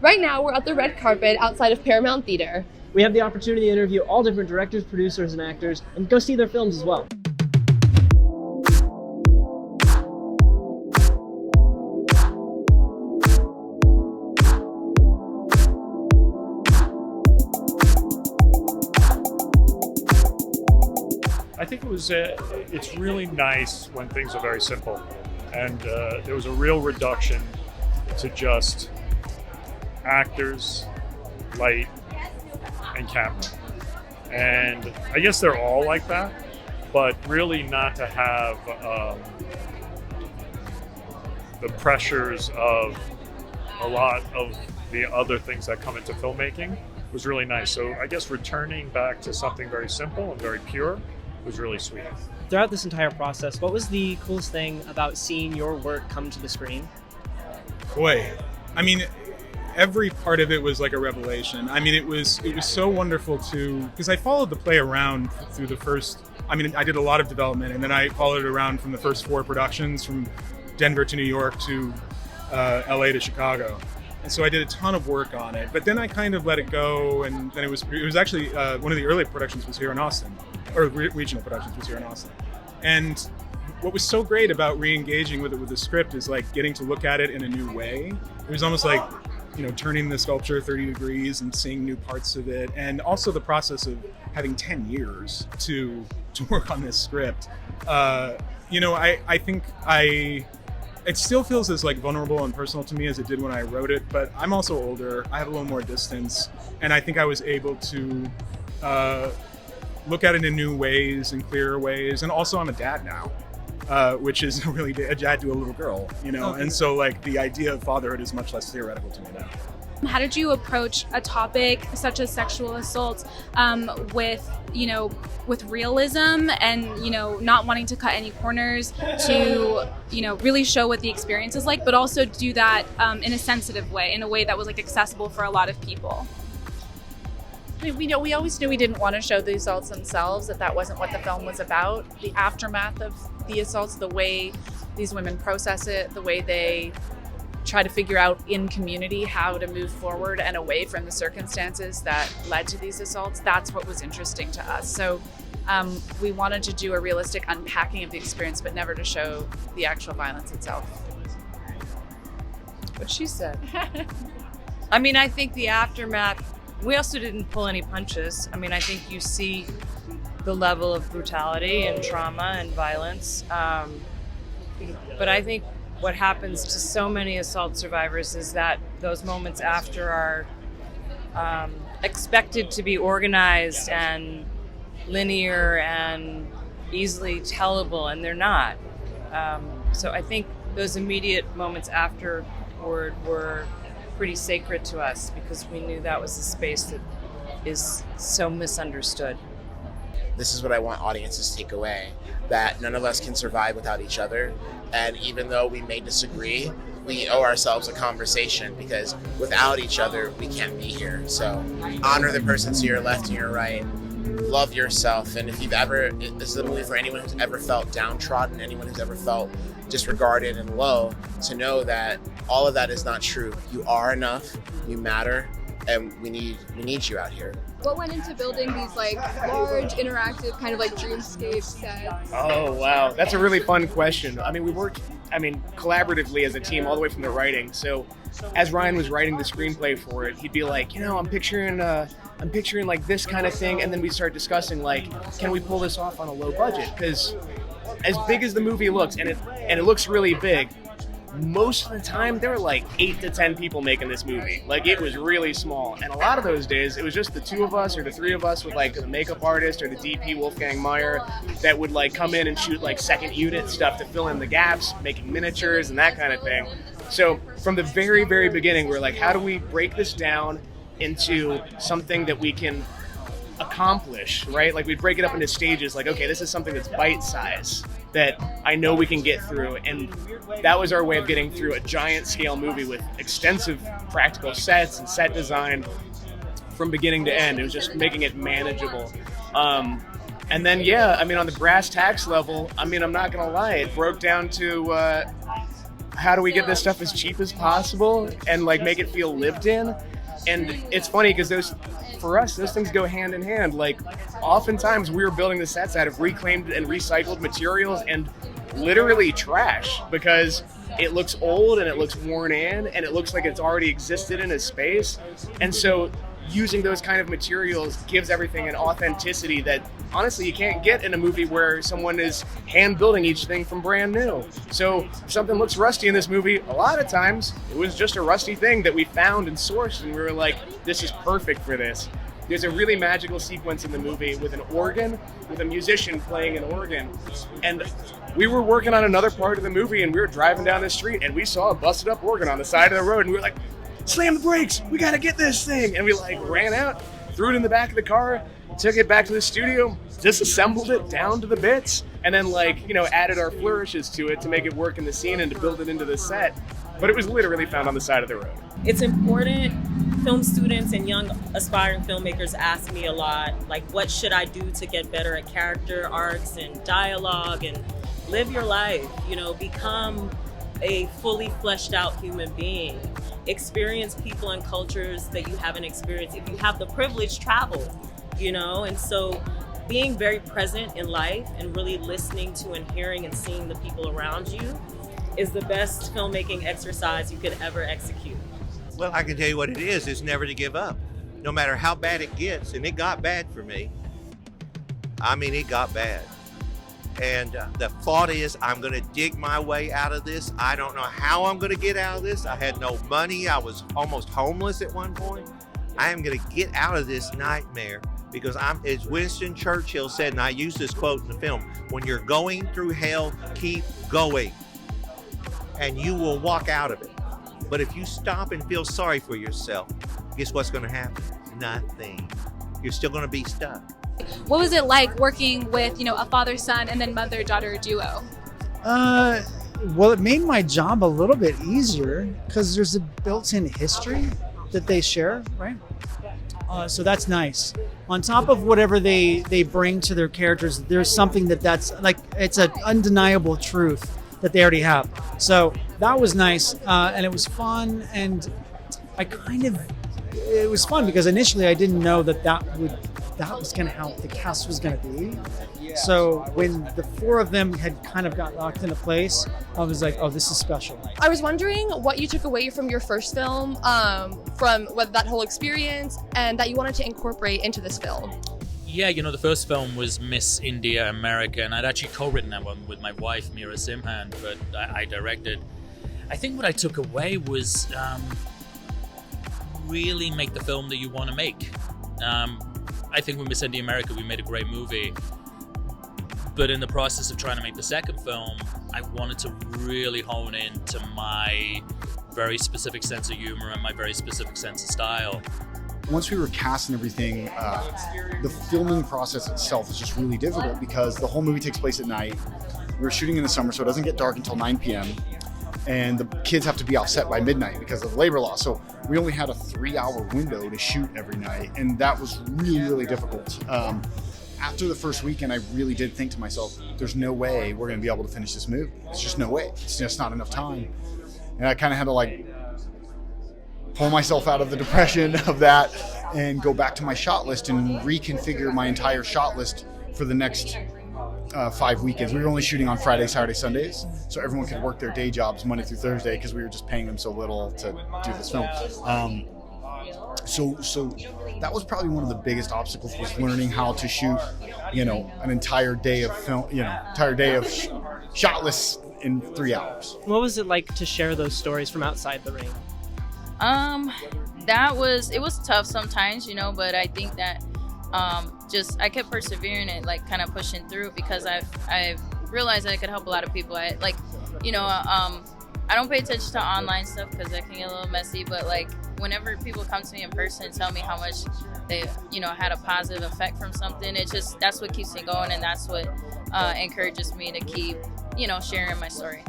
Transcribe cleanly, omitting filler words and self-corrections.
Right now, we're at the red carpet outside of Paramount Theater. We have the opportunity to interview all different directors, producers, and actors, and go see their films as well. I think it's really nice when things are very simple, and there was a real reduction to just actors, light, and camera. And I guess they're all like that, but really not to have the pressures of a lot of the other things that come into filmmaking was really nice. So I guess returning back to something very simple and very pure was really sweet. Throughout this entire process, what was the coolest thing about seeing your work come to the screen? Boy, I mean, every part of it was like a revelation. I mean, it was so wonderful because I followed the play around through the first, I mean, I did a lot of development, and then I followed it around from the first 4 productions, from Denver to New York to LA to Chicago. And so I did a ton of work on it, but then I kind of let it go, and then it was actually one of the early productions was here in Austin, or regional productions was here in Austin. And what was so great about re-engaging with it with the script is like getting to look at it in a new way. It was almost like, you know, turning the sculpture 30 degrees and seeing new parts of it, and also the process of having 10 years to work on this script. You know, I think it still feels as like vulnerable and personal to me as it did when I wrote it, but I'm also older, I have a little more distance, and I think I was able to look at it in new ways and clearer ways. And also I'm a dad now, which is really a dad to a little girl, you know, and so like the idea of fatherhood is much less theoretical to me now. How did you approach a topic such as sexual assault with realism and, you know, not wanting to cut any corners to, you know, really show what the experience is like, but also do that in a sensitive way, in a way that was like accessible for a lot of people? I mean, we always knew we didn't want to show the assaults themselves, that wasn't what the film was about. The aftermath of the assaults, the way these women process it, the way they try to figure out in community how to move forward and away from the circumstances that led to these assaults, that's what was interesting to us. So we wanted to do a realistic unpacking of the experience, but never to show the actual violence itself. What she said. I mean, I think the aftermath, we also didn't pull any punches. I mean, I think you see the level of brutality and trauma and violence. But I think what happens to so many assault survivors is that those moments after are expected to be organized and linear and easily tellable, and they're not. So I think those immediate moments afterward were pretty sacred to us because we knew that was a space that is so misunderstood. This is what I want audiences to take away, that none of us can survive without each other. And even though we may disagree, we owe ourselves a conversation, because without each other, we can't be here. So honor the person to your left and your right. Love yourself. And if you've ever, this is a movie for anyone who's ever felt downtrodden, anyone who's ever felt disregarded and low, to know that all of that is not true. You are enough, you matter, and we need you out here. What went into building these like large, interactive, kind of like dreamscape sets? Oh, wow. That's a really fun question. I mean, we worked, collaboratively as a team all the way from the writing. So as Ryan was writing the screenplay for it, he'd be like, I'm picturing like this kind of thing. And then we start discussing like, can we pull this off on a low budget? Because as big as the movie looks, and it looks really big, most of the time there were like 8 to 10 people making this movie. Like, it was really small, and a lot of those days it was just the 2 of us or the 3 of us with like the makeup artist or the DP Wolfgang Meyer that would like come in and shoot like second unit stuff to fill in the gaps, making miniatures and that kind of thing. So from the very, very beginning, we're like, how do we break this down into something that we can accomplish, right? Like, we'd break it up into stages, like, okay, this is something that's bite-sized that I know we can get through, and that was our way of getting through a giant scale movie with extensive practical sets and set design from beginning to end. It was just making it manageable. And then, on the brass tacks level, I'm not gonna lie, it broke down to how do we get this stuff as cheap as possible and like make it feel lived in? And it's funny because for us, those things go hand in hand. Like, oftentimes we were building the sets out of reclaimed and recycled materials and literally trash because it looks old and it looks worn in and it looks like it's already existed in a space. And so using those kind of materials gives everything an authenticity that honestly you can't get in a movie where someone is hand building each thing from brand new. So if something looks rusty in this movie, a lot of times it was just a rusty thing that we found and sourced and we were like, this is perfect for this. There's a really magical sequence in the movie with an organ, with a musician playing an organ. And we were working on another part of the movie and we were driving down the street and we saw a busted up organ on the side of the road and we were like, slam the brakes, we gotta get this thing. And we like ran out, threw it in the back of the car, took it back to the studio, disassembled it down to the bits, and then added our flourishes to it to make it work in the scene and to build it into the set. But it was literally found on the side of the road. It's important. Film students and young aspiring filmmakers ask me a lot, like, what should I do to get better at character arcs and dialogue and live your life, become a fully fleshed out human being, experience people and cultures that you haven't experienced. If you have the privilege, travel, and so being very present in life and really listening to and hearing and seeing the people around you is the best filmmaking exercise you could ever execute. Well, I can tell you what it is never to give up. No matter how bad it gets, and it got bad for me. I mean, it got bad. And the thought is, I'm gonna dig my way out of this. I don't know how I'm gonna get out of this. I had no money. I was almost homeless at one point. I am gonna get out of this nightmare because as Winston Churchill said, and I use this quote in the film, when you're going through hell, keep going and you will walk out of it. But if you stop and feel sorry for yourself, guess what's gonna happen? Nothing. You're still gonna be stuck. What was it like working with, a father-son and then mother-daughter duo? Well, it made my job a little bit easier because there's a built-in history that they share, right? So that's nice. On top of whatever they bring to their characters, there's something that's like, it's an undeniable truth that they already have. So that was nice, and it was fun, and it was fun because initially I didn't know that was kind of how the cast was going to be. So when the four of them had kind of got locked into place, I was like, oh, this is special. I was wondering what you took away from your first film, from that whole experience, and that you wanted to incorporate into this film. Yeah, the first film was Miss India America, and I'd actually co-written that one with my wife, Mira Simhan, but I directed. I think what I took away was really make the film that you want to make. I think with Miss India America, we made a great movie. But in the process of trying to make the second film, I wanted to really hone in to my very specific sense of humor and my very specific sense of style. Once we were cast and everything, the filming process itself is just really difficult because the whole movie takes place at night. We were shooting in the summer, so it doesn't get dark until 9 p.m. And the kids have to be off set by midnight because of labor law. So we only had a 3-hour window to shoot every night, and that was really, really difficult. After the first weekend, I really did think to myself, there's no way we're going to be able to finish this movie. It's just no way. It's just not enough time. And I kind of had to pull myself out of the depression of that and go back to my shot list and reconfigure my entire shot list for the next 5 weekends. We were only shooting on Friday, Saturday, Sundays, so everyone could work their day jobs Monday through Thursday because we were just paying them so little to do this film. So that was probably one of the biggest obstacles, was learning how to shoot, an entire day of film, shot lists in 3 hours. What was it like to share those stories from outside the ring? It was tough sometimes, but I think that I kept persevering and kind of pushing through because I've realized that I could help a lot of people. I don't pay attention to online stuff because that can get a little messy, but whenever people come to me in person and tell me how much they had a positive effect from something, that's what keeps me going, and that's what encourages me to keep sharing my story.